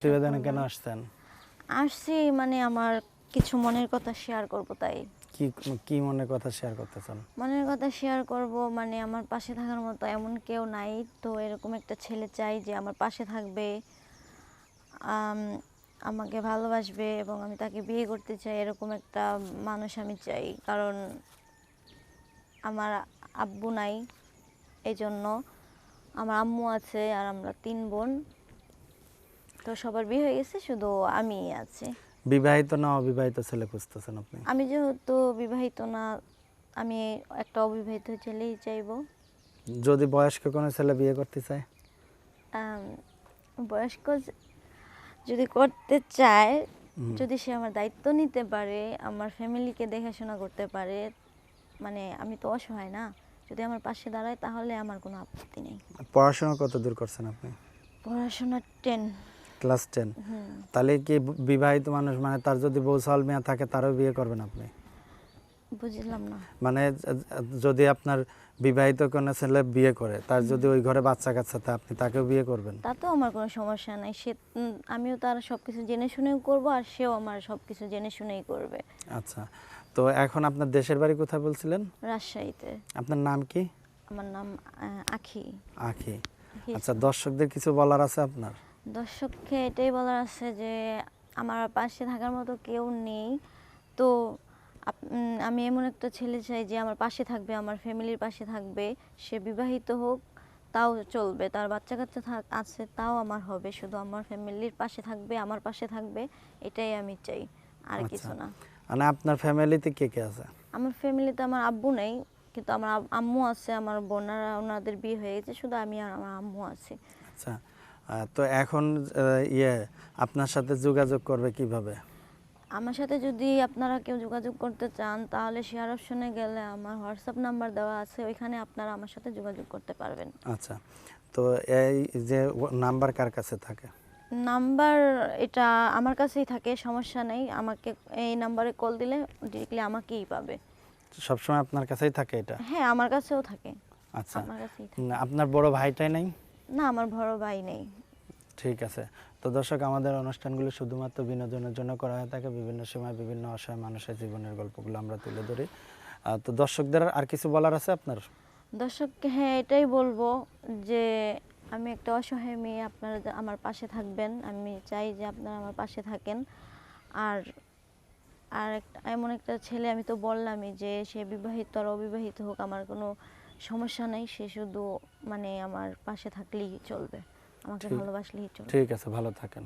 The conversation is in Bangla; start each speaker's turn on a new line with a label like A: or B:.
A: প্রতিবেদনে কেন আসছেন?
B: আসছি মানে আমার কিছু মনের কথা শেয়ার করব তাই।
A: কি কি মনের কথা শেয়ার করতে চান?
B: মনের কথা শেয়ার করব মানে আমার পাশে থাকার মতো এমন কেউ নাই। তো এরকম একটা ছেলে চাই যে আমার পাশে থাকবে, আম আমাকে ভালোবাসবে এবং আমি তাকে বিয়ে করতে চাই। এরকম একটা মানুষ আমি চাই। কারণ আমার আব্বু নাই, এজন্য আমার আম্মু আছে আর আমরা ৩ বোন। তো সবার বিয়ে হয়ে গেছে, শুধু আমিই আছি।
A: বিবাহিত না অবিবাহিত ছেলে খুঁজতেছেন আপনি?
B: আমি যেহেতু বিবাহিত না, আমি একটা অবিবাহিত ছেলেই চাইবো।
A: যদি বয়স্ক কোনো ছেলে বিয়ে করতে চায়?
B: আম, বয়স্ক যদি করতে চায়,
A: হুম।
B: যদি সে আমার দায়িত্ব নিতে পারে, আমার ফ্যামিলিকে দেখাশোনা করতে পারে, মানে আমি তো অসহায় না, যদি আমার পাশে দাঁড়ায় তাহলে আমার কোনো আপত্তি নেই।
A: পড়াশোনা কত দূর করছেন আপনি?
B: পড়াশোনা 10।
A: ক্লাস 10।
B: হুম।
A: তাহলে কি বিবাহিত মানুষ মানে তার যদি বউ ছাল মেয়া থাকে তারও বিয়ে করবেন আপনি?
B: বুঝলাম না।
A: মানে যদি আপনার বিবাহিত কোনো ছেলে বিয়ে করে তার যদি ওই ঘরে বাচ্চা কাচ্চা থাকে আপনি তাকেও বিয়ে করবেন?
B: তাতেও আমার কোনো সমস্যা নাই। সে আমিও তার সব কিছু জেনে শুনেও করবো আর সেও আমার সব কিছু জেনে শুনেই করবে।
A: আচ্ছা, তো এখন আপনার দেশের বাড়ি কোথায় বলছিলেন?
B: রাজশাহীতে।
A: আপনার নাম কি?
B: আমার নাম আখি।
A: আখি।
B: আখি
A: আচ্ছা,
B: ইসলাম।
A: দর্শকদের কিছু বলার আছে আপনার?
B: দর্শককে এটাই বলার আছে যে আমার পাশে থাকার মতো কেউ নেই। তো আমি এমন একটা ছেলে চাই যে আমার পাশে থাকবে, আমার ফ্যামিলির পাশে থাকবে। সে বিবাহিত হোক তাও চলবে, তার বাচ্চা কাচ্চা আছে তাও আমার হবে, শুধু আমার ফ্যামিলির পাশে থাকবে, আমার পাশে থাকবে, এটাই আমি চাই, আর
A: আচ্ছা,
B: কিছু না।
A: মানে আপনার ফ্যামিলিতে কে কে আছে?
B: আমার ফ্যামিলিতে আমার আব্বু নেই, কিন্তু আমার আম্মু আছে, আমার বোনেরা ওনাদের বিয়ে হয়ে গেছে, শুধু আমি আর আমার আম্মু আছি।
A: আচ্ছা, তো এখন আপনার সাথে যোগাযোগ করবে কিভাবে?
B: আমার সাথে যদি আপনারা কেউ যোগাযোগ করতে চান তাহলে শেয়ার অপশনে গেলে আমার হোয়াটসঅ্যাপ নাম্বার দেওয়া আছে, ওইখানে আপনারা আমার সাথে যোগাযোগ করতে পারবেন।
A: আচ্ছা, তো এই যে নাম্বার কার কাছে থাকে?
B: নাম্বার এটা আমার কাছেই থাকে, সমস্যা নেই। আমাকে এই নাম্বারে কল দিলে ডিরেক্টলি আমাকেই পাবে।
A: সবসময় আপনার কাছেই থাকে এটা?
B: হ্যাঁ, আমার কাছেও থাকে।
A: আচ্ছা,
B: আমার কাছেই থাকে।
A: আপনার বড় ভাইটাই নাই?
B: না, আমার বড় ভাই নেই।
A: ঠিক আছে। তো দর্শক, আমাদের অনুষ্ঠানগুলো শুধুমাত্র বিনোদনের জন্য করা হয়ে থাকে। বিভিন্ন সময় বিভিন্ন অসহায় মানুষের জীবনের গল্পগুলো আমরা তুলে ধরি। তো দর্শকদের আর কিছু বলার আছে আপনার?
B: দর্শককে হ্যাঁ এটাই বলবো যে আমি একটা অসহায় মেয়ে, আপনারা আমার পাশে থাকবেন। আমি চাই যে আপনারা আমার পাশে থাকেন। আর আর এমন একটা ছেলে, আমি তো বললামই যে সে বিবাহিত আর অবিবাহিত হোক আমার কোনো সমস্যা নেই, সে শুধু মানে আমার পাশে থাকলেই চলবে, আমাকে ভালোবাসলেই চলবে।
A: ঠিক আছে, ভালো থাকেন।